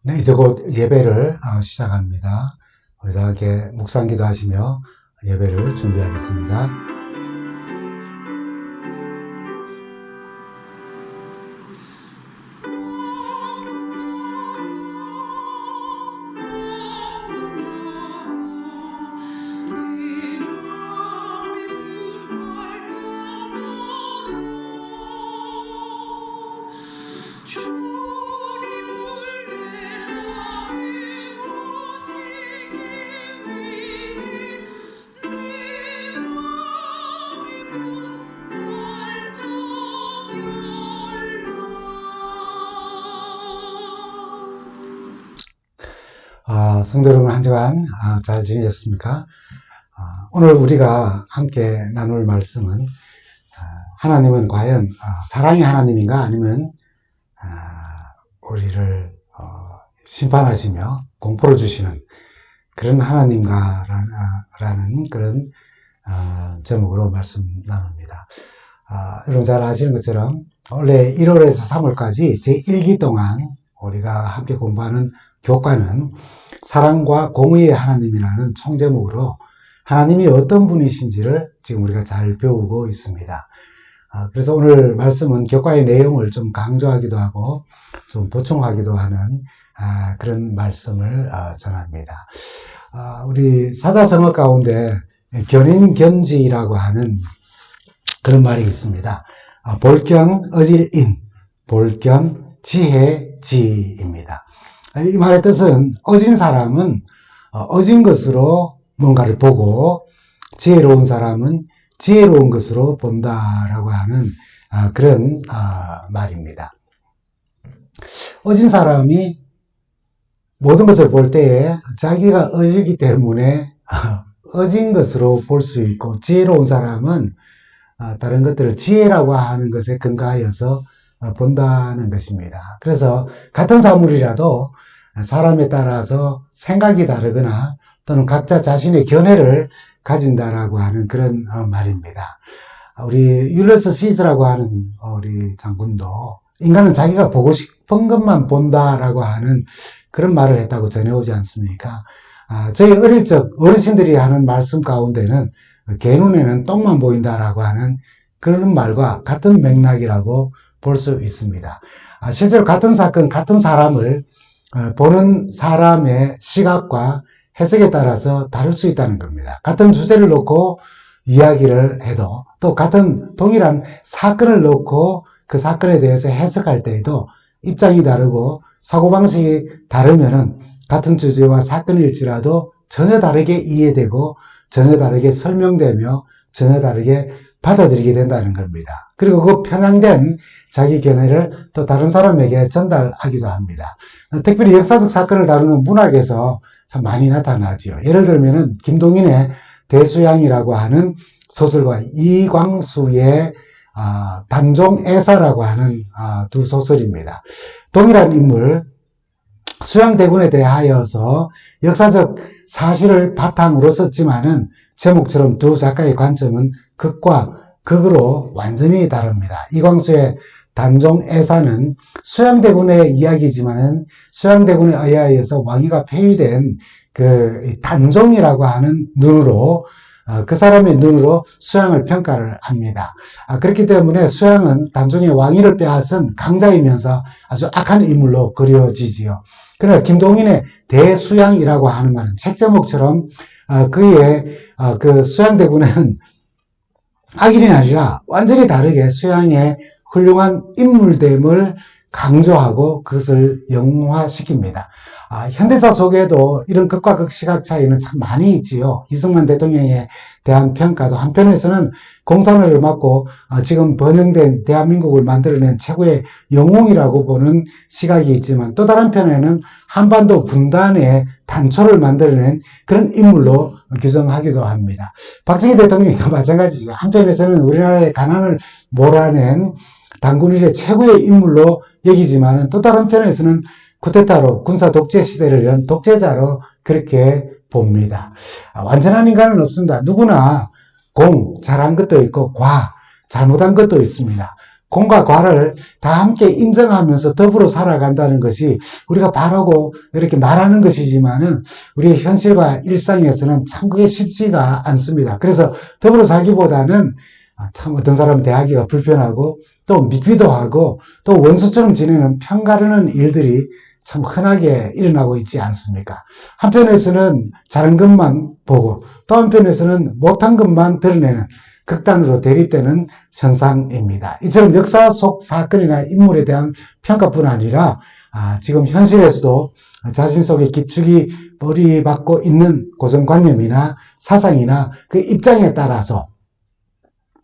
네, 이제 곧 예배를 시작합니다. 우리 다 함께 묵상기도 하시며 예배를 준비하겠습니다. 성도 여러분, 한 주간 잘 지내셨습니까? 오늘 우리가 함께 나눌 말씀은 하나님은 과연 사랑의 하나님인가 아니면 우리를 심판하시며 공포를 주시는 그런 하나님가라는 그런 제목으로 말씀 나눕니다. 여러분 잘 아시는 것처럼 원래 1월에서 3월까지 제1기 동안 우리가 함께 공부하는 교과는 사랑과 공의의 하나님이라는 총제목으로 하나님이 어떤 분이신지를 지금 우리가 잘 배우고 있습니다. 그래서 오늘 말씀은 교과의 내용을 좀 강조하기도 하고 좀 보충하기도 하는 그런 말씀을 전합니다. 우리 사자성어 가운데 견인견지라고 하는 그런 말이 있습니다. 볼견 어질인, 볼견 지혜지입니다. 이 말의 뜻은 어진 사람은 어진 것으로 뭔가를 보고 지혜로운 사람은 지혜로운 것으로 본다라고 하는 그런 말입니다. 어진 사람이 모든 것을 볼 때에 자기가 어지기 때문에 어진 것으로 볼 수 있고, 지혜로운 사람은 다른 것들을 지혜라고 하는 것에 근거하여서 본다는 것입니다. 그래서 같은 사물이라도 사람에 따라서 생각이 다르거나 또는 각자 자신의 견해를 가진다라고 하는 그런 말입니다. 우리 율리어스 시스라고 하는 우리 장군도 인간은 자기가 보고 싶은 것만 본다라고 하는 그런 말을 했다고 전해오지 않습니까? 저희 어릴 적 어르신들이 하는 말씀 가운데는 개 눈에는 똥만 보인다라고 하는 그런 말과 같은 맥락이라고 볼 수 있습니다. 실제로 같은 사건, 같은 사람을 보는 사람의 시각과 해석에 따라서 다를 수 있다는 겁니다. 같은 주제를 놓고 이야기를 해도, 또 같은 동일한 사건을 놓고 그 사건에 대해서 해석할 때에도 입장이 다르고 사고방식이 다르면은 같은 주제와 사건일지라도 전혀 다르게 이해되고 전혀 다르게 설명되며 전혀 다르게 받아들이게 된다는 겁니다. 그리고 그 편향된 자기 견해를 또 다른 사람에게 전달하기도 합니다. 특별히 역사적 사건을 다루는 문학에서 참 많이 나타나지요. 예를 들면은 김동인의 대수양이라고 하는 소설과 이광수의 단종애사라고 하는 두 소설입니다. 동일한 인물 수양대군에 대하여서 역사적 사실을 바탕으로 썼지만은 제목처럼 두 작가의 관점은 극과 극으로 완전히 다릅니다. 이광수의 단종애사는 수양대군의 이야기지만은 수양대군에 의하여서 왕위가 폐위된 그 단종이라고 하는 눈으로 그 사람의 눈으로 수양을 평가를 합니다. 그렇기 때문에 수양은 단종의 왕위를 빼앗은 강자이면서 아주 악한 인물로 그려지지요. 그러나 김동인의 대수양이라고 하는 말은 책 제목처럼 그의 그 수양대군은 악인이 아니라 완전히 다르게 수양의 훌륭한 인물됨을 강조하고 그것을 영화시킵니다. 현대사 속에도 이런 극과 극 시각 차이는 참 많이 있지요. 이승만 대통령에 대한 평가도 한편에서는 공산을 맡고 지금 번영된 대한민국을 만들어낸 최고의 영웅이라고 보는 시각이 있지만, 또 다른 편에는 한반도 분단의 단초를 만들어낸 그런 인물로 규정하기도 합니다. 박정희 대통령도 마찬가지죠. 한편에서는 우리나라의 가난을 몰아낸 단군 이래 최고의 인물로 여기지만, 또 다른 편에서는 쿠데타로 군사 독재 시대를 연 독재자로 그렇게 봅니다. 완전한 인간은 없습니다. 누구나 공, 잘한 것도 있고 과, 잘못한 것도 있습니다. 공과 과를 다 함께 인정하면서 더불어 살아간다는 것이 우리가 바라고 이렇게 말하는 것이지만은 우리의 현실과 일상에서는 참 그게 쉽지가 않습니다. 그래서 더불어 살기보다는 참 어떤 사람은 대하기가 불편하고 또 밉기도 하고 또 원수처럼 지내는 편가르는 일들이 참 흔하게 일어나고 있지 않습니까? 한편에서는 잘한 것만 보고 또 한편에서는 못한 것만 드러내는 극단으로 대립되는 현상입니다. 이처럼 역사 속 사건이나 인물에 대한 평가뿐 아니라 지금 현실에서도 자신 속에 깊숙이 뿌리박고 있는 고정관념이나 사상이나 그 입장에 따라서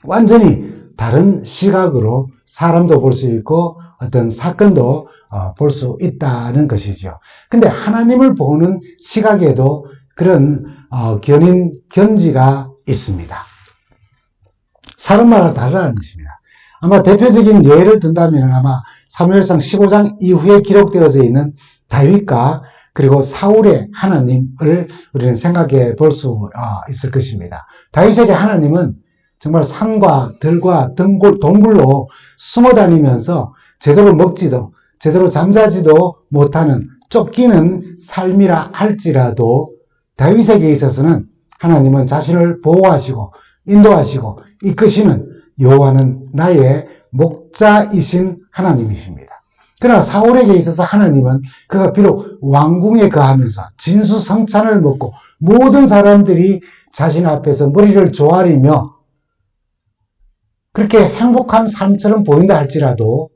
완전히 다른 시각으로 사람도 볼 수 있고 어떤 사건도 볼 수 있다는 것이죠. 근데 하나님을 보는 시각에도 그런 견지가 있습니다. 사람마다 다르다는 것입니다. 아마 대표적인 예를 든다면 아마 사무엘상 15장 이후에 기록되어져 있는 다윗과 그리고 사울의 하나님을 우리는 생각해 볼 수 있을 것입니다. 다윗에게 하나님은 정말 산과 들과 동굴로 숨어 다니면서 제대로 먹지도 제대로 잠자지도 못하는 쫓기는 삶이라 할지라도 다윗에게 있어서는 하나님은 자신을 보호하시고 인도하시고 이끄시는 여호와는 나의 목자이신 하나님이십니다. 그러나 사울에게 있어서 하나님은 그가 비록 왕궁에 거하면서 진수성찬을 먹고 모든 사람들이 자신 앞에서 머리를 조아리며 그렇게 행복한 삶처럼 보인다 할지라도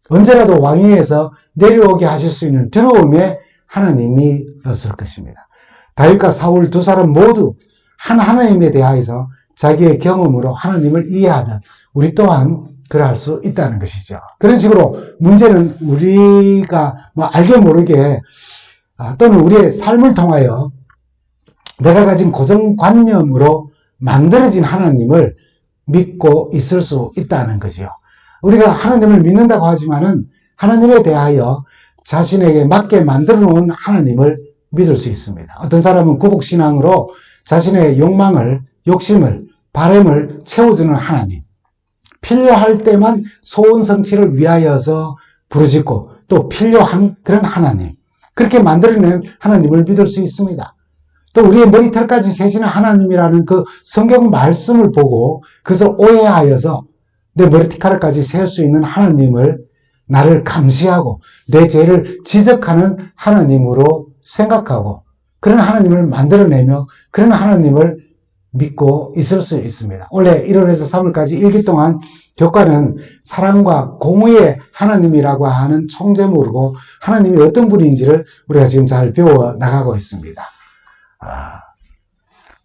언제라도 왕위에서 내려오게 하실 수 있는 두려움의 하나님이었을 것입니다. 다윗과 사울 두 사람 모두 한 하나님에 대하여서 자기의 경험으로 하나님을 이해하듯 우리 또한 그럴 수 있다는 것이죠. 그런 식으로 문제는 우리가 알게 모르게 또는 우리의 삶을 통하여 내가 가진 고정관념으로 만들어진 하나님을 믿고 있을 수 있다는 거죠. 우리가 하나님을 믿는다고 하지만은 하나님에 대하여 자신에게 맞게 만들어 놓은 하나님을 믿을 수 있습니다. 어떤 사람은 구복신앙으로 자신의 욕망을, 욕심을, 바람을 채워주는 하나님, 필요할 때만 소원 성취를 위하여서 부르짖고 또 필요한 그런 하나님, 그렇게 만들어낸 하나님을 믿을 수 있습니다. 또 우리의 머리털까지 세시는 하나님이라는 그 성경 말씀을 보고 그것을 오해하여서 내 머리카락까지 셀 수 있는 하나님을 나를 감시하고 내 죄를 지적하는 하나님으로 생각하고 그런 하나님을 만들어내며 그런 하나님을 믿고 있을 수 있습니다. 원래 1월에서 3월까지 일기 동안 교과는 사랑과 공의의 하나님이라고 하는 총제목으로 하나님이 어떤 분인지를 우리가 지금 잘 배워 나가고 있습니다.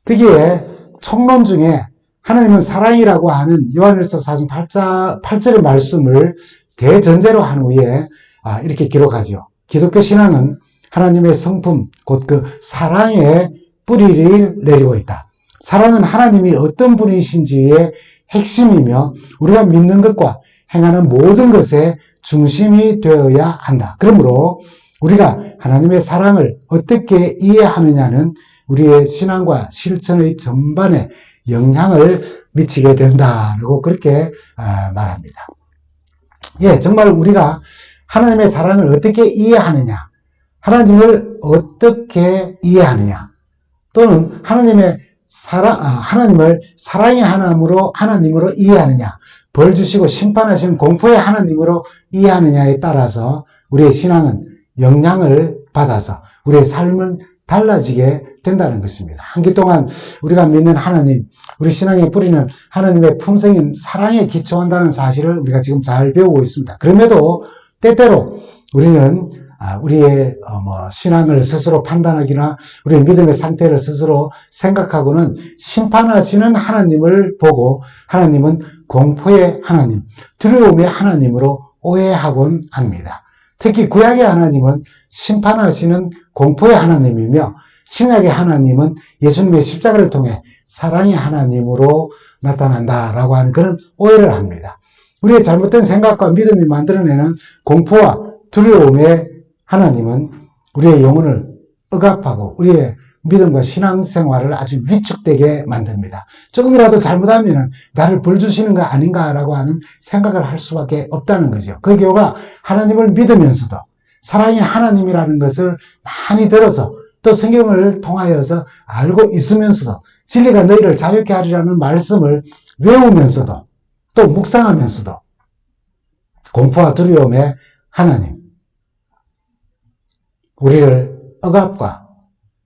거기에 총론 중에 하나님은 사랑이라고 하는 요한일서 4장 8절의 말씀을 대전제로 한 후에 이렇게 기록하죠. 기독교 신앙은 하나님의 성품, 곧 그 사랑의 뿌리를 내리고 있다. 사랑은 하나님이 어떤 분이신지의 핵심이며 우리가 믿는 것과 행하는 모든 것의 중심이 되어야 한다. 그러므로 우리가 하나님의 사랑을 어떻게 이해하느냐는 우리의 신앙과 실천의 전반에 영향을 미치게 된다고 그렇게 말합니다. 예, 정말 우리가 하나님의 사랑을 어떻게 이해하느냐, 하나님을 어떻게 이해하느냐, 또는 하나님을 사랑의 하나님으로 이해하느냐, 벌 주시고 심판하시는 공포의 하나님으로 이해하느냐에 따라서 우리의 신앙은 영향을 받아서 우리의 삶은 달라지게 된다는 것입니다. 한기 동안 우리가 믿는 하나님, 우리 신앙의 뿌리는 하나님의 품성인 사랑에 기초한다는 사실을 우리가 지금 잘 배우고 있습니다. 그럼에도 때때로 우리는 우리의 신앙을 스스로 판단하기나 우리의 믿음의 상태를 스스로 생각하고는 심판하시는 하나님을 보고 하나님은 공포의 하나님, 두려움의 하나님으로 오해하곤 합니다. 특히 구약의 하나님은 심판하시는 공포의 하나님이며 신약의 하나님은 예수님의 십자가를 통해 사랑의 하나님으로 나타난다라고 하는 그런 오해를 합니다. 우리의 잘못된 생각과 믿음이 만들어내는 공포와 두려움의 하나님은 우리의 영혼을 억압하고 우리의 믿음과 신앙생활을 아주 위축되게 만듭니다. 조금이라도 잘못하면 나를 벌 주시는 거 아닌가라고 하는 생각을 할 수밖에 없다는 거죠. 그 경우가 하나님을 믿으면서도 사랑의 하나님이라는 것을 많이 들어서 또 성경을 통하여서 알고 있으면서도 진리가 너희를 자유케 하리라는 말씀을 외우면서도 또 묵상하면서도 공포와 두려움의 하나님, 우리를 억압과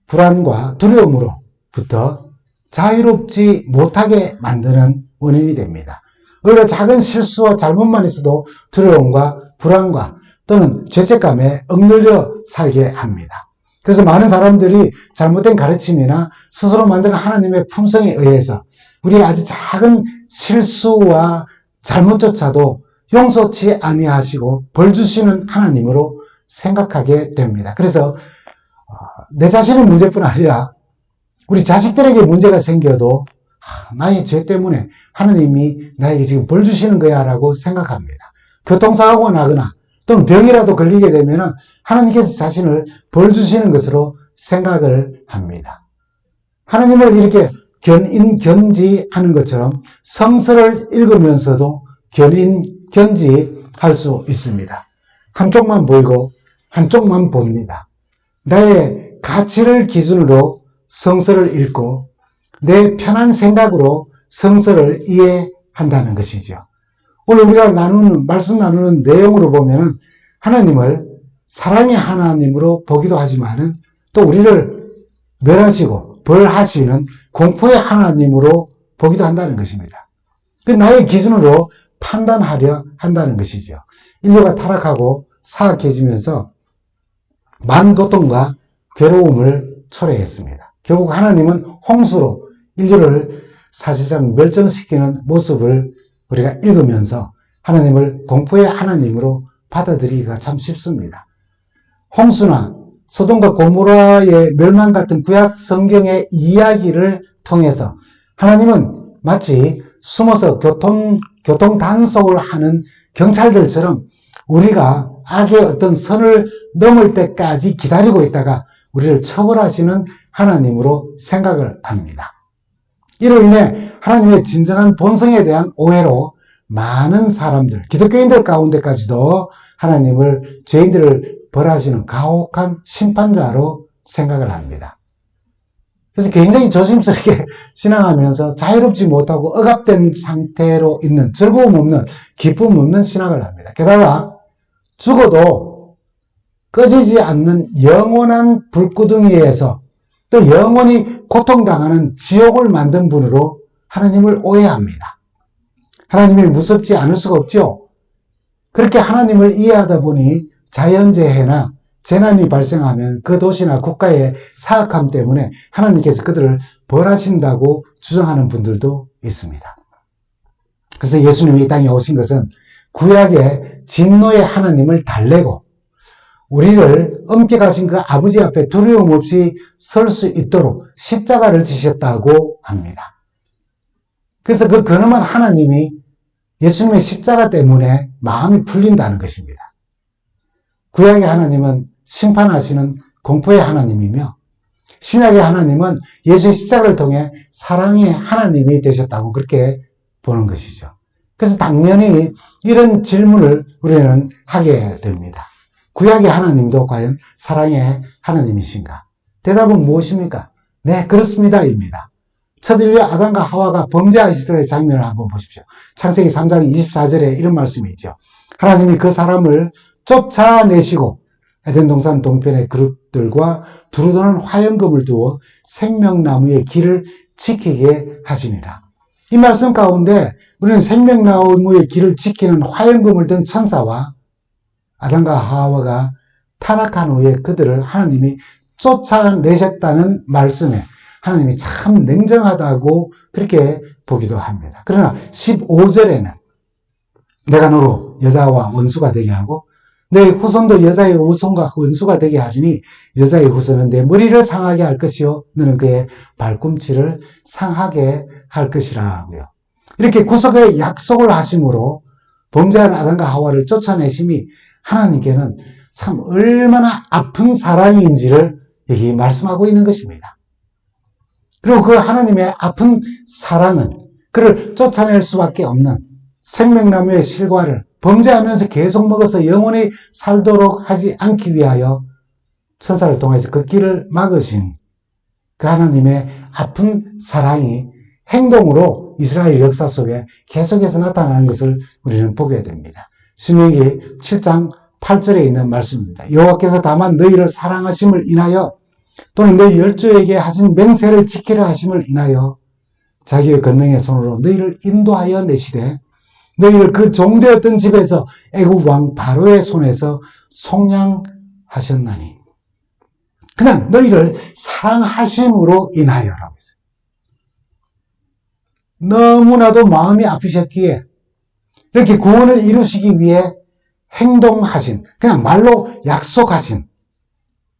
불안과 두려움으로부터 자유롭지 못하게 만드는 원인이 됩니다. 오히려 작은 실수와 잘못만 있어도 두려움과 불안과 또는 죄책감에 억눌려 살게 합니다. 그래서 많은 사람들이 잘못된 가르침이나 스스로 만든 하나님의 품성에 의해서 우리의 아주 작은 실수와 잘못조차도 용서치 아니하시고 벌 주시는 하나님으로 생각하게 됩니다. 그래서 내 자신의 문제뿐 아니라 우리 자식들에게 문제가 생겨도 나의 죄 때문에 하나님이 나에게 지금 벌 주시는 거야 라고 생각합니다. 교통사고가 나거나 또는 병이라도 걸리게 되면 하나님께서 자신을 벌 주시는 것으로 생각을 합니다. 하나님을 이렇게 견인견지하는 것처럼 성서를 읽으면서도 견인견지할 수 있습니다. 한쪽만 보이고 한쪽만 봅니다. 나의 가치를 기준으로 성서를 읽고 내 편한 생각으로 성서를 이해한다는 것이죠. 오늘 우리가 말씀 나누는 내용으로 보면은 하나님을 사랑의 하나님으로 보기도 하지만은 또 우리를 멸하시고 벌하시는 공포의 하나님으로 보기도 한다는 것입니다. 그 나의 기준으로 판단하려 한다는 것이죠. 인류가 타락하고 사악해지면서 많은 고통과 괴로움을 초래했습니다. 결국 하나님은 홍수로 인류를 사실상 멸종시키는 모습을 우리가 읽으면서 하나님을 공포의 하나님으로 받아들이기가 참 쉽습니다. 홍수나 소돔과 고모라의 멸망 같은 구약 성경의 이야기를 통해서 하나님은 마치 숨어서 교통 단속을 하는 경찰들처럼 우리가 악의 어떤 선을 넘을 때까지 기다리고 있다가 우리를 처벌하시는 하나님으로 생각을 합니다. 이로 인해 하나님의 진정한 본성에 대한 오해로 많은 사람들, 기독교인들 가운데까지도 하나님을 죄인들을 벌하시는 가혹한 심판자로 생각을 합니다. 그래서 굉장히 조심스럽게 신앙하면서 자유롭지 못하고 억압된 상태로 있는 즐거움 없는 기쁨 없는 신앙을 합니다. 게다가 죽어도 꺼지지 않는 영원한 불구덩이에서 또 영원히 고통당하는 지옥을 만든 분으로 하나님을 오해합니다. 하나님이 무섭지 않을 수가 없죠. 그렇게 하나님을 이해하다 보니 자연재해나 재난이 발생하면 그 도시나 국가의 사악함 때문에 하나님께서 그들을 벌하신다고 주장하는 분들도 있습니다. 그래서 예수님이 이 땅에 오신 것은 구약의 진노의 하나님을 달래고 우리를 엄격하신 그 아버지 앞에 두려움 없이 설 수 있도록 십자가를 지셨다고 합니다. 그래서 그 근엄한 하나님이 예수님의 십자가 때문에 마음이 풀린다는 것입니다. 구약의 하나님은 심판하시는 공포의 하나님이며 신약의 하나님은 예수의 십자가를 통해 사랑의 하나님이 되셨다고 그렇게 보는 것이죠. 그래서 당연히 이런 질문을 우리는 하게 됩니다. 구약의 하나님도 과연 사랑의 하나님이신가? 대답은 무엇입니까? 네, 그렇습니다. 입니다. 첫 인류 아담과 하와가 범죄하였을 때의 장면을 한번 보십시오. 창세기 3장 24절에 이런 말씀이 있죠. 하나님이 그 사람을 쫓아내시고 에덴 동산 동편의 그룹들과 두루 도는 화염금을 두어 생명나무의 길을 지키게 하시니라. 이 말씀 가운데 우리는 생명나무의 길을 지키는 화염금을 든 천사와 아담과 하와가 타락한 후에 그들을 하나님이 쫓아내셨다는 말씀에 하나님이 참 냉정하다고 그렇게 보기도 합니다. 그러나 15절에는 내가 너로 여자와 원수가 되게 하고 내 후손도 여자의 후손과 원수가 되게 하리니 여자의 후손은 내 머리를 상하게 할 것이요 너는 그의 발꿈치를 상하게 할 것이라고요. 이렇게 구속의 약속을 하심으로 범죄한 아담과 하와를 쫓아내심이 하나님께는 참 얼마나 아픈 사랑인지를 여기 말씀하고 있는 것입니다. 그리고 그 하나님의 아픈 사랑은 그를 쫓아낼 수밖에 없는 생명나무의 실과를 범죄하면서 계속 먹어서 영원히 살도록 하지 않기 위하여 천사를 통해서 그 길을 막으신 그 하나님의 아픈 사랑이 행동으로 이스라엘 역사 속에 계속해서 나타나는 것을 우리는 보게 됩니다. 신명기 7장 8절에 있는 말씀입니다. 여호와께서 다만 너희를 사랑하심을 인하여 또는 너희 열조에게 하신 맹세를 지키려 하심을 인하여 자기의 권능의 손으로 너희를 인도하여 내시되 너희를 그 종되었던 집에서 애굽 왕 바로의 손에서 속량하셨나니 그냥 너희를 사랑하심으로 인하여라고 했어요. 너무나도 마음이 아프셨기에 이렇게 구원을 이루시기 위해 행동하신, 그냥 말로 약속하신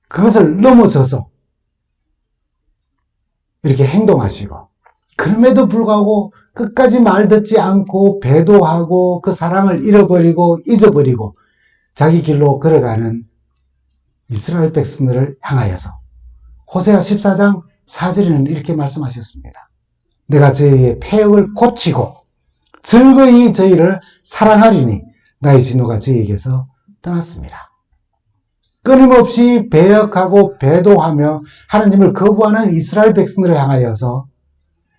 그것을 넘어서서 이렇게 행동하시고 그럼에도 불구하고 끝까지 말 듣지 않고 배도하고 그 사랑을 잃어버리고 잊어버리고 자기 길로 걸어가는 이스라엘 백성들을 향하여서 호세아 14장 4절에는 이렇게 말씀하셨습니다. 내가 저희의 패역을 고치고 즐거이 저희를 사랑하리니 나의 진노가 저희에게서 떠났습니다. 끊임없이 배역하고 배도하며 하나님을 거부하는 이스라엘 백성들을 향하여서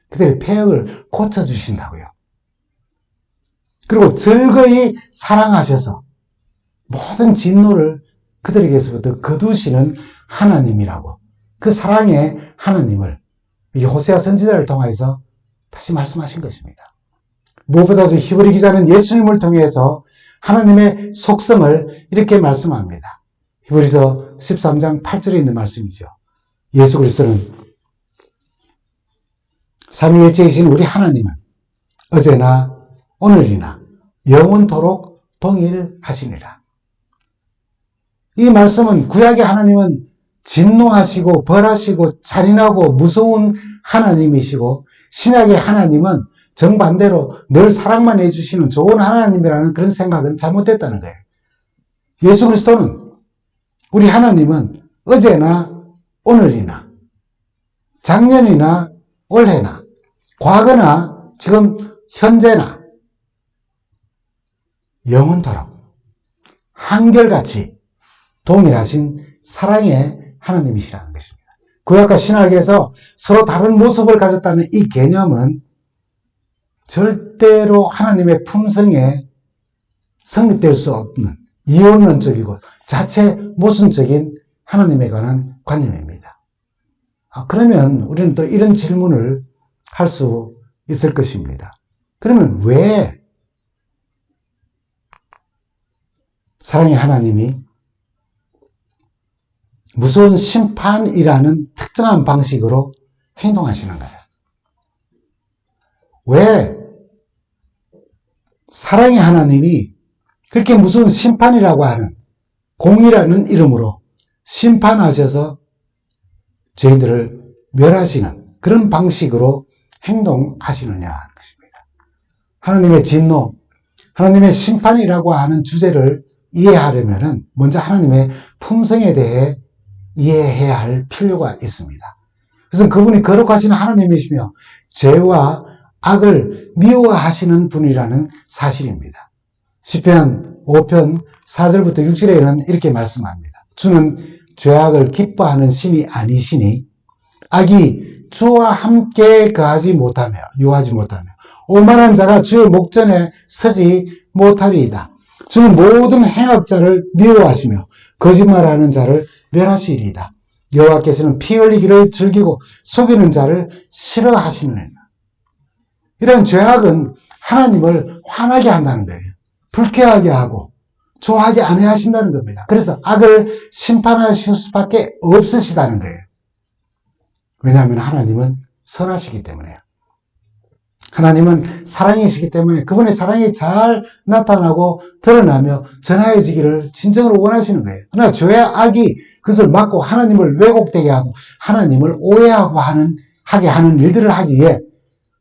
그들의 패역을 고쳐주신다고요. 그리고 즐거이 사랑하셔서 모든 진노를 그들에게서부터 거두시는 하나님이라고 그 사랑의 하나님을 이 호세아 선지자를 통해서 다시 말씀하신 것입니다. 무엇보다도 히브리 기자는 예수님을 통해서 하나님의 속성을 이렇게 말씀합니다. 히브리서 13장 8절에 있는 말씀이죠. 예수 그리스도는 삼위일체이신 우리 하나님은 어제나 오늘이나 영원토록 동일하시니라. 이 말씀은 구약의 하나님은 진노하시고 벌하시고 잔인하고 무서운 하나님이시고 신약의 하나님은 정반대로 늘 사랑만 해주시는 좋은 하나님이라는 그런 생각은 잘못됐다는 거예요. 예수 그리스도는 우리 하나님은 어제나 오늘이나 작년이나 올해나 과거나 지금 현재나 영원토록 한결같이 동일하신 사랑의 하나님이시라는 것입니다. 구약과 신약에서 서로 다른 모습을 가졌다는 이 개념은 절대로 하나님의 품성에 성립될 수 없는 이원론적이고 자체 모순적인 하나님에 관한 관념입니다. 그러면 우리는 또 이런 질문을 할 수 있을 것입니다. 그러면 왜 사랑의 하나님이 무서운 심판이라는 특정한 방식으로 행동하시는가요? 왜 사랑의 하나님이 그렇게 무서운 심판이라고 하는 공이라는 이름으로 심판하셔서 죄인들을 멸하시는 그런 방식으로 행동하시느냐 하는 것입니다. 하나님의 진노, 하나님의 심판이라고 하는 주제를 이해하려면 먼저 하나님의 품성에 대해 이해해야 할 필요가 있습니다. 그래서 그분이 거룩하신 하나님이시며 죄와 악을 미워하시는 분이라는 사실입니다. 시편 5편 4절부터 6절에는 이렇게 말씀합니다. 주는 죄악을 기뻐하는 신이 아니시니 악이 주와 함께 거하지 못하며 유하지 못하며 오만한 자가 주의 목전에 서지 못하리이다. 주는 모든 행악자를 미워하시며 거짓말하는 자를 멸하시리이다. 여호와께서는 피 흘리기를 즐기고 속이는 자를 싫어하시느니라. 이런 죄악은 하나님을 화나게 한다는 거예요. 불쾌하게 하고 좋아하지 아니하신다는 겁니다. 그래서 악을 심판하실 수밖에 없으시다는 거예요. 왜냐하면 하나님은 선하시기 때문에요. 하나님은 사랑이시기 때문에 그분의 사랑이 잘 나타나고 드러나며 전하여지기를 진정으로 원하시는 거예요. 그러나 죄와 악이 그것을 막고 하나님을 왜곡되게 하고 하나님을 오해하고 하게 하는 일들을 하기 위해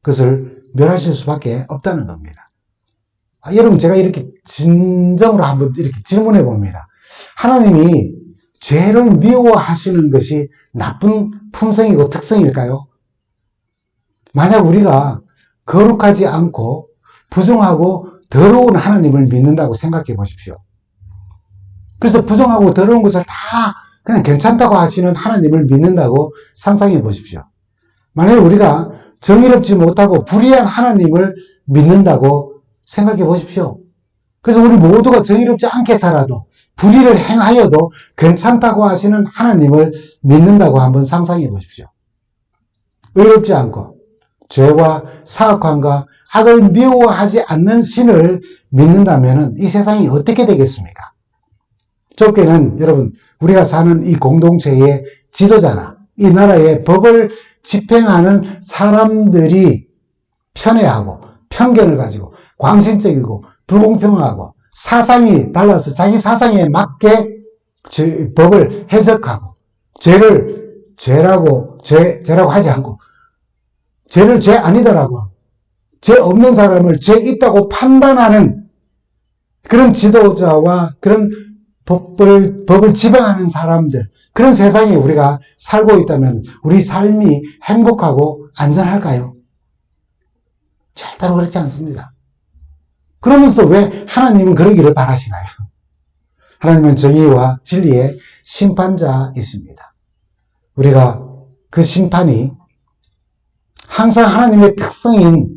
그것을 멸하실 수밖에 없다는 겁니다. 여러분, 제가 이렇게 진정으로 한번 이렇게 질문해 봅니다. 하나님이 죄를 미워하시는 것이 나쁜 품성이고 특성일까요? 만약 우리가 거룩하지 않고 부정하고 더러운 하나님을 믿는다고 생각해 보십시오. 그래서 부정하고 더러운 것을 다 그냥 괜찮다고 하시는 하나님을 믿는다고 상상해 보십시오. 만약 우리가 정의롭지 못하고 불의한 하나님을 믿는다고 생각해 보십시오. 그래서 우리 모두가 정의롭지 않게 살아도 불의를 행하여도 괜찮다고 하시는 하나님을 믿는다고 한번 상상해 보십시오. 의롭지 않고 죄와 사악함과 악을 미워하지 않는 신을 믿는다면 이 세상이 어떻게 되겠습니까? 좁게는 여러분, 우리가 사는 이 공동체의 지도자나 이 나라의 법을 집행하는 사람들이 편애하고 편견을 가지고 광신적이고 불공평하고 사상이 달라서 자기 사상에 맞게 법을 해석하고 죄를 죄라고 하지 않고 죄를 죄 아니다라고 하고 죄 없는 사람을 죄 있다고 판단하는 그런 지도자와 그런 법을 지배하는 사람들, 그런 세상에 우리가 살고 있다면 우리 삶이 행복하고 안전할까요? 절대로 그렇지 않습니다. 그러면서도 왜 하나님은 그러기를 바라시나요? 하나님은 정의와 진리의 심판자이십니다. 우리가 그 심판이 항상 하나님의 특성인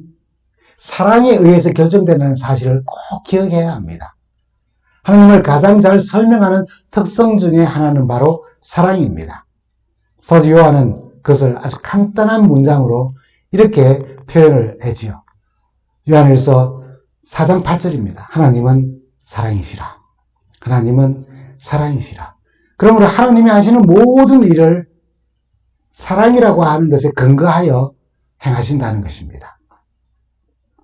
사랑에 의해서 결정되는 사실을 꼭 기억해야 합니다. 하나님을 가장 잘 설명하는 특성 중에 하나는 바로 사랑입니다. 사도 요한은 그것을 아주 간단한 문장으로 이렇게 표현을 하지요. 요한일서 4장 8절입니다. 하나님은 사랑이시라. 하나님은 사랑이시라. 그러므로 하나님이 하시는 모든 일을 사랑이라고 하는 것에 근거하여 행하신다는 것입니다.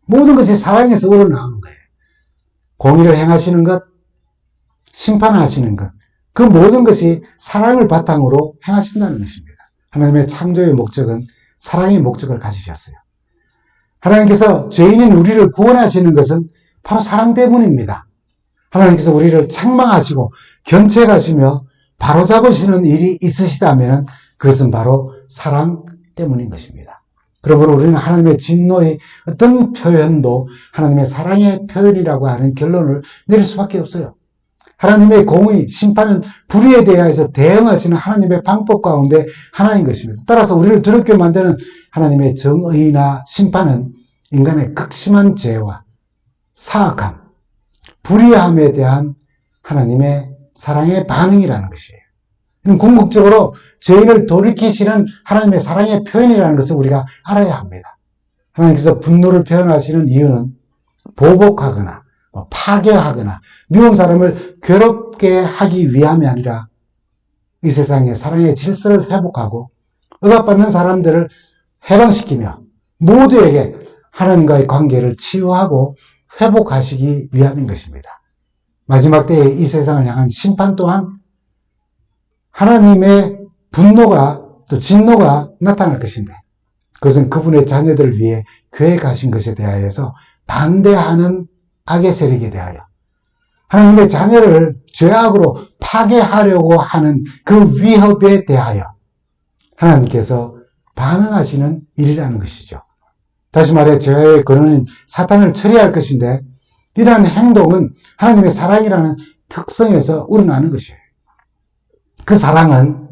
모든 것이 사랑에서 우러나오는 거예요. 공의를 행하시는 것, 심판하시는 것, 그 모든 것이 사랑을 바탕으로 행하신다는 것입니다. 하나님의 창조의 목적은 사랑의 목적을 가지셨어요. 하나님께서 죄인인 우리를 구원하시는 것은 바로 사랑 때문입니다. 하나님께서 우리를 책망하시고 견책하시며 바로잡으시는 일이 있으시다면 그것은 바로 사랑 때문인 것입니다. 그러므로 우리는 하나님의 진노의 어떤 표현도 하나님의 사랑의 표현이라고 하는 결론을 내릴 수밖에 없어요. 하나님의 공의, 심판은 불의에 대해서 대응하시는 하나님의 방법 가운데 하나인 것입니다. 따라서 우리를 두렵게 만드는 하나님의 정의나 심판은 인간의 극심한 죄와 사악함, 불의함에 대한 하나님의 사랑의 반응이라는 것이에요. 궁극적으로 죄인을 돌이키시는 하나님의 사랑의 표현이라는 것을 우리가 알아야 합니다. 하나님께서 분노를 표현하시는 이유는 보복하거나 파괴하거나 미운 사람을 괴롭게 하기 위함이 아니라 이 세상의 사랑의 질서를 회복하고 억압받는 사람들을 해방시키며 모두에게 하나님과의 관계를 치유하고 회복하시기 위함인 것입니다. 마지막 때에 이 세상을 향한 심판 또한 하나님의 분노가 또 진노가 나타날 것인데 그것은 그분의 자녀들을 위해 계획하신 것에 대하여서 반대하는 악의 세력에 대하여 하나님의 자녀를 죄악으로 파괴하려고 하는 그 위협에 대하여 하나님께서 반응하시는 일이라는 것이죠. 다시 말해 죄의 근원인 사탄을 처리할 것인데 이러한 행동은 하나님의 사랑이라는 특성에서 우러나는 것이에요. 그 사랑은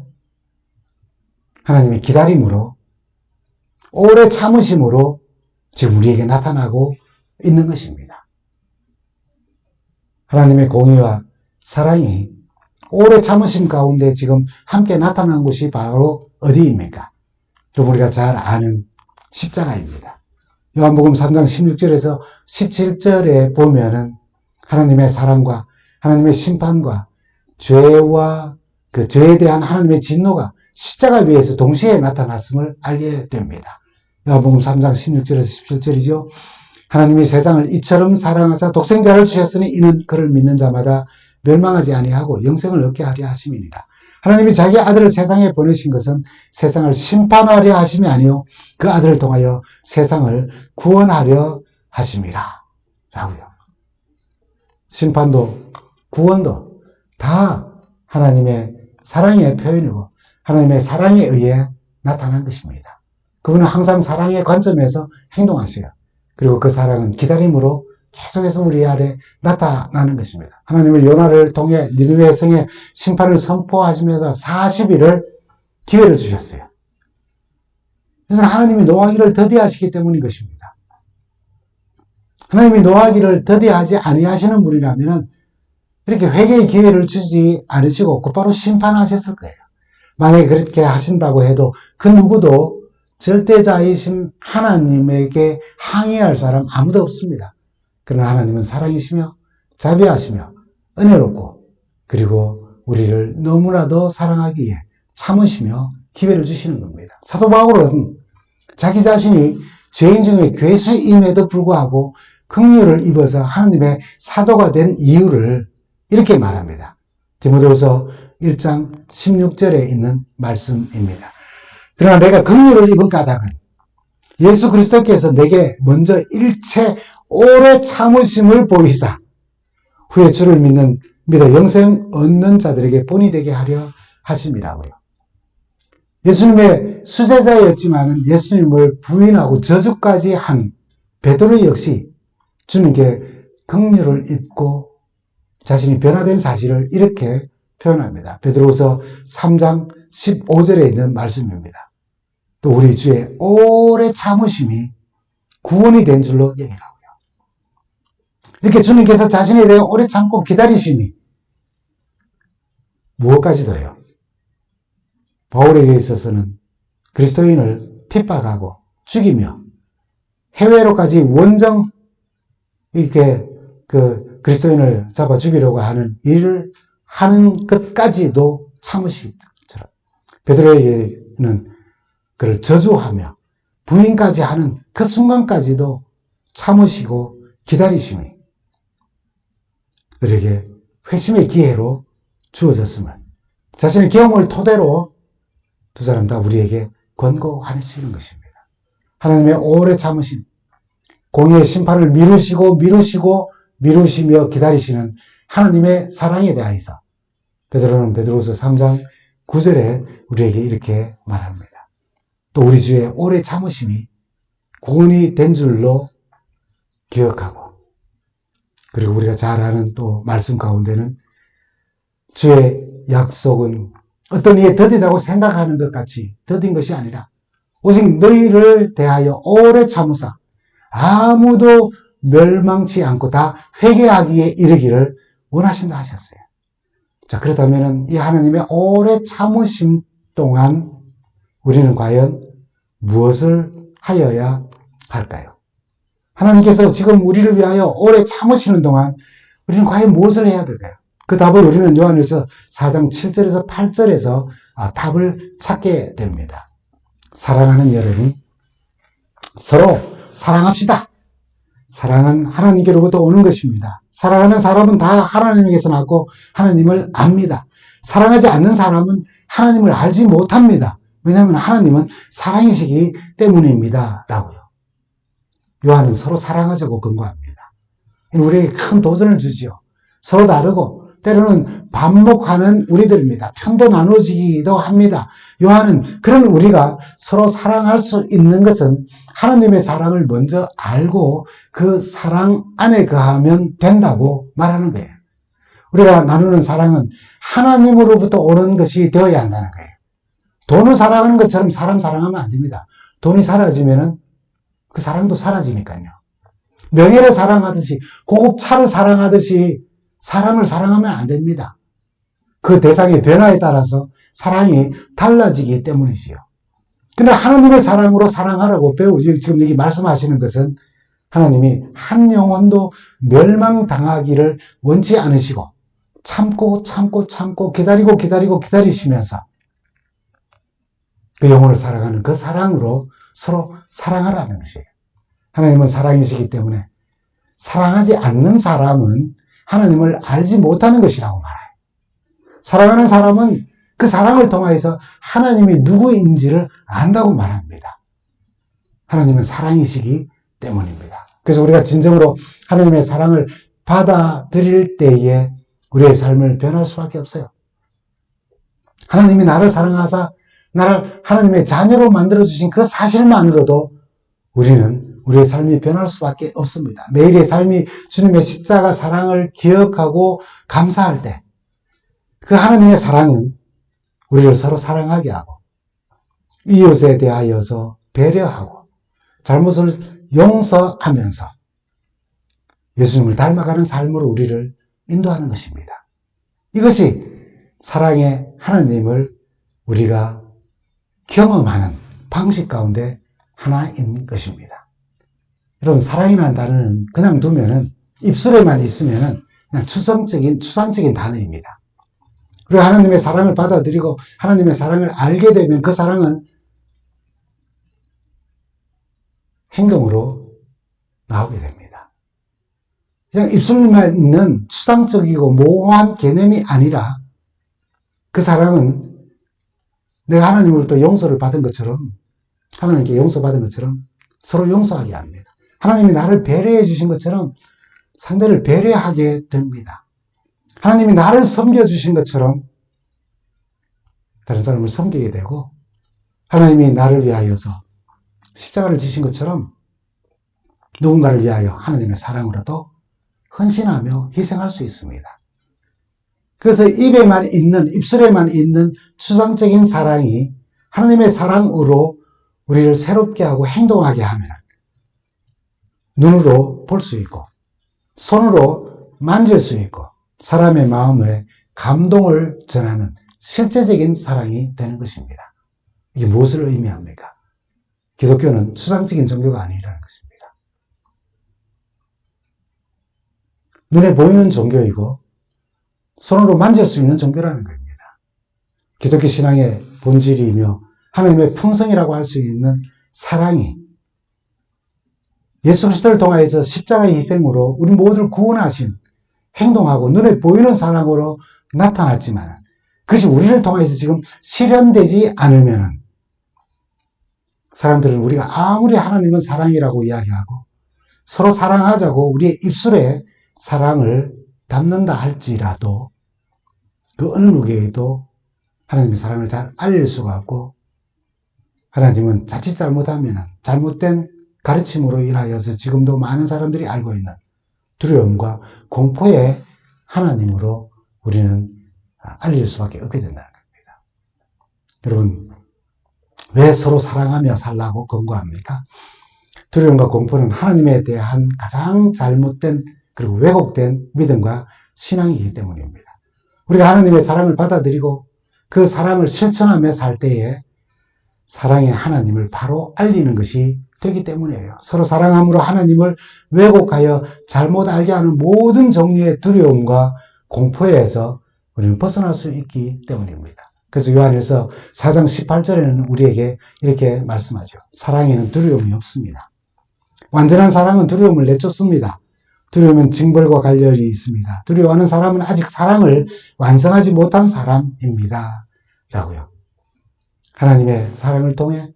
하나님의 기다림으로 오래 참으심으로 지금 우리에게 나타나고 있는 것입니다. 하나님의 공의와 사랑이 오래 참으심 가운데 지금 함께 나타난 곳이 바로 어디입니까? 여러분 우리가 잘 아는 십자가입니다. 요한복음 3장 16절에서 17절에 보면은 하나님의 사랑과 하나님의 심판과 죄와 그 죄에 대한 하나님의 진노가 십자가 위에서 동시에 나타났음을 알게 됩니다. 요한복음 3장 16절에서 17절이죠. 하나님이 세상을 이처럼 사랑하사 독생자를 주셨으니 이는 그를 믿는 자마다 멸망하지 아니하고 영생을 얻게 하려 하심이니라. 하나님이 자기 아들을 세상에 보내신 것은 세상을 심판하려 하심이 아니요 그 아들을 통하여 세상을 구원하려 하심이라. 라고요. 심판도 구원도 다 하나님의 사랑의 표현이고 하나님의 사랑에 의해 나타난 것입니다. 그분은 항상 사랑의 관점에서 행동하셔요. 그리고 그 사랑은 기다림으로 계속해서 우리 아래 나타나는 것입니다. 하나님은 요나를 통해 니느웨 성에 심판을 선포하시면서 40일을 기회를 주셨어요. 그래서 하나님이 노하기를 더디하시기 때문인 것입니다. 하나님이 노하기를 더디하지 아니하시는 분이라면 이렇게 회개의 기회를 주지 않으시고 곧바로 심판하셨을 거예요. 만약에 그렇게 하신다고 해도 그 누구도 절대자이신 하나님에게 항의할 사람 아무도 없습니다. 그러나 하나님은 사랑이시며 자비하시며 은혜롭고 그리고 우리를 너무나도 사랑하기에 참으시며 기회를 주시는 겁니다. 사도 바울은 자기 자신이 죄인 중에 괴수임에도 불구하고 긍휼을 입어서 하나님의 사도가 된 이유를 이렇게 말합니다. 디모데후서 1장 16절에 있는 말씀입니다. 그러나 내가 긍휼을 입은 까닭은 예수 그리스도께서 내게 먼저 일체 오래 참으심을 보이사 후에 주를 믿어 영생 얻는 자들에게 본이 되게 하려 하심이라고요. 예수님의 수제자였지만 예수님을 부인하고 저주까지 한 베드로 역시 주님께 긍휼을 입고 자신이 변화된 사실을 이렇게 표현합니다. 베드로후서 3장 15절에 있는 말씀입니다. 또 우리 주의 오래 참으심이 구원이 된 줄로 여기라고요. 이렇게 주님께서 자신에 대해 오래 참고 기다리심이 무엇까지도요. 바울에게 있어서는 그리스도인을 핍박하고 죽이며 해외로까지 원정 이렇게 그리스도인을 잡아 죽이려고 하는 일을 하는 것까지도 참으시더라. 베드로에게는 그를 저주하며 부인까지 하는 그 순간까지도 참으시고 기다리심이 그에게 회심의 기회로 주어졌음을 자신의 경험을 토대로 두 사람 다 우리에게 권고하시는 것입니다. 하나님의 오래 참으심, 공의의 심판을 미루시며 기다리시는 하나님의 사랑에 대하여서 베드로는 베드로후서 3장 9절에 우리에게 이렇게 말합니다. 또 우리 주의 오래 참으심이 구원이 된 줄로 기억하고 그리고 우리가 잘 아는 또 말씀 가운데는 주의 약속은 어떤 이에 더디다고 생각하는 것 같이 더딘 것이 아니라 오직 너희를 대하여 오래 참으사 아무도 멸망치 않고 다 회개하기에 이르기를 원하신다 하셨어요. 자, 그렇다면 이 하나님의 오래 참으심 동안 우리는 과연 무엇을 하여야 할까요? 하나님께서 지금 우리를 위하여 오래 참으시는 동안 우리는 과연 무엇을 해야 될까요? 그 답을 우리는 요한일서 4장 7절에서 8절에서 답을 찾게 됩니다. 사랑하는 여러분, 서로 사랑합시다. 사랑은 하나님께로부터 오는 것입니다. 사랑하는 사람은 다 하나님에게서 났고 하나님을 압니다. 사랑하지 않는 사람은 하나님을 알지 못합니다. 왜냐하면 하나님은 사랑이시기 때문입니다. 라고요. 요한은 서로 사랑하자고 권고합니다. 우리에게 큰 도전을 주지요. 서로 다르고 때로는 반목하는 우리들입니다. 편도 나누어지기도 합니다. 요한은 그런 우리가 서로 사랑할 수 있는 것은 하나님의 사랑을 먼저 알고 그 사랑 안에 거하면 된다고 말하는 거예요. 우리가 나누는 사랑은 하나님으로부터 오는 것이 되어야 한다는 거예요. 돈을 사랑하는 것처럼 사람 사랑하면 안 됩니다. 돈이 사라지면은 그 사랑도 사라지니까요. 명예를 사랑하듯이 고급 차를 사랑하듯이 사람을 사랑하면 안 됩니다. 그 대상의 변화에 따라서 사랑이 달라지기 때문이지요. 그러나 하나님의 사랑으로 사랑하라고 지금 여기 말씀하시는 것은 하나님이 한 영혼도 멸망당하기를 원치 않으시고 참고 기다리시면서 그 영혼을 살아가는 그 사랑으로 서로 사랑하라는 것이에요. 하나님은 사랑이시기 때문에 사랑하지 않는 사람은 하나님을 알지 못하는 것이라고 말해요. 사랑하는 사람은 그 사랑을 통해서 하나님이 누구인지를 안다고 말합니다. 하나님은 사랑이시기 때문입니다. 그래서 우리가 진정으로 하나님의 사랑을 받아들일 때에 우리의 삶을 변할 수밖에 없어요. 하나님이 나를 사랑하사 나를 하나님의 자녀로 만들어주신 그 사실만으로도 우리는 우리의 삶이 변할 수밖에 없습니다. 매일의 삶이 주님의 십자가 사랑을 기억하고 감사할 때 그 하나님의 사랑은 우리를 서로 사랑하게 하고 이웃에 대하여서 배려하고 잘못을 용서하면서 예수님을 닮아가는 삶으로 우리를 인도하는 것입니다. 이것이 사랑의 하나님을 우리가 경험하는 방식 가운데 하나인 것입니다. 여러분, 사랑이라는 단어는 그냥 두면은 입술에만 있으면은 그냥 추상적인 단어입니다. 그리고 하나님의 사랑을 받아들이고 하나님의 사랑을 알게 되면 그 사랑은 행동으로 나오게 됩니다. 그냥 입술만 있는 추상적이고 모호한 개념이 아니라 그 사랑은 내가 하나님으로부터 용서를 받은 것처럼 하나님께 용서받은 것처럼 서로 용서하게 합니다. 하나님이 나를 배려해 주신 것처럼 상대를 배려하게 됩니다. 하나님이 나를 섬겨주신 것처럼 다른 사람을 섬기게 되고 하나님이 나를 위하여서 십자가를 지신 것처럼 누군가를 위하여 하나님의 사랑으로도 헌신하며 희생할 수 있습니다. 그래서 입술에만 있는 추상적인 사랑이 하나님의 사랑으로 우리를 새롭게 하고 행동하게 하면 눈으로 볼 수 있고 손으로 만질 수 있고 사람의 마음에 감동을 전하는 실제적인 사랑이 되는 것입니다. 이게 무엇을 의미합니까? 기독교는 추상적인 종교가 아니라는 것입니다. 눈에 보이는 종교이고 손으로 만질 수 있는 종교라는 겁니다. 기독교 신앙의 본질이며 하나님의 품성이라고 할 수 있는 사랑이 예수 그리스도를 통하여서 십자가의 희생으로 우리 모두를 구원하신 행동하고 눈에 보이는 사랑으로 나타났지만 그것이 우리를 통해서 지금 실현되지 않으면 사람들은 우리가 아무리 하나님은 사랑이라고 이야기하고 서로 사랑하자고 우리의 입술에 사랑을 담는다 할지라도 그 어느 누구에게도 하나님의 사랑을 잘 알릴 수가 없고 하나님은 자칫 잘못하면 잘못된 가르침으로 인하여서 지금도 많은 사람들이 알고 있는 두려움과 공포의 하나님으로 우리는 알릴 수밖에 없게 된다는 겁니다. 여러분, 왜 서로 사랑하며 살라고 권고합니까? 두려움과 공포는 하나님에 대한 가장 잘못된 그리고 왜곡된 믿음과 신앙이기 때문입니다. 우리가 하나님의 사랑을 받아들이고 그 사랑을 실천하며 살 때에 사랑의 하나님을 바로 알리는 것이 되기 때문이에요. 서로 사랑함으로 하나님을 왜곡하여 잘못 알게 하는 모든 종류의 두려움과 공포에서 우리는 벗어날 수 있기 때문입니다. 그래서 요한일서 4장 18절에는 우리에게 이렇게 말씀하죠. 사랑에는 두려움이 없습니다. 완전한 사랑은 두려움을 내쫓습니다. 두려움은 징벌과 관련이 있습니다. 두려워하는 사람은 아직 사랑을 완성하지 못한 사람입니다. 라고요. 하나님의 사랑을 통해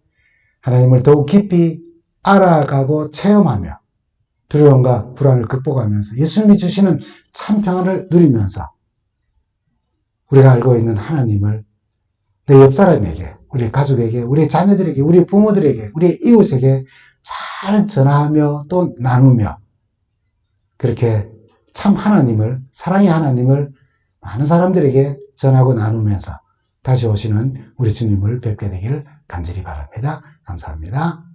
하나님을 더욱 깊이 알아가고 체험하며 두려움과 불안을 극복하면서 예수님이 주시는 참 평안을 누리면서 우리가 알고 있는 하나님을 내 옆 사람에게, 우리 가족에게, 우리 자녀들에게, 우리 부모들에게, 우리 이웃에게 잘 전하며 또 나누며 그렇게 참 하나님을, 사랑의 하나님을 많은 사람들에게 전하고 나누면서 다시 오시는 우리 주님을 뵙게 되기를 간절히 바랍니다. 감사합니다.